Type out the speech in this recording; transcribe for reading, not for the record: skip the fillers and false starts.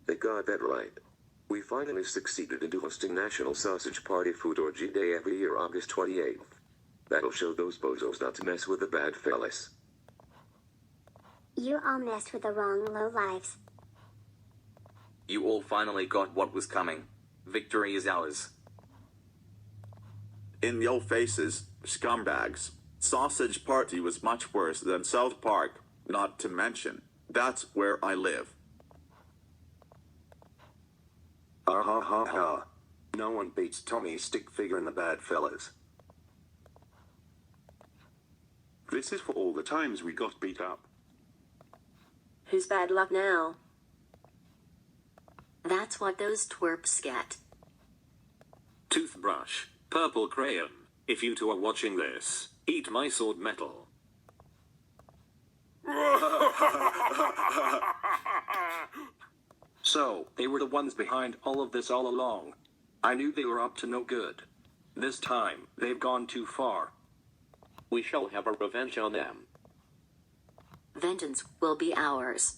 They got that right. We finally succeeded into hosting National Sausage Party Food Orgy Day every year August 28th. That'll show those bozos not to mess with the Badfellas. You all messed with the wrong lowlives. You all finally got what was coming. Victory is ours. In your faces, scumbags. Sausage Party was much worse than South Park, not to mention, that's where I live. Ha ha ha ha. No one beats Tommy StickFigure and the Badfellas. This is for all the times we got beat up. Who's bad luck now? That's what those twerps get. Toothbrush, purple crayon, if you two are watching this, eat my sword metal. So, they were the ones behind all of this all along. I knew they were up to no good. This time, they've gone too far. We shall have our revenge on them. Vengeance will be ours.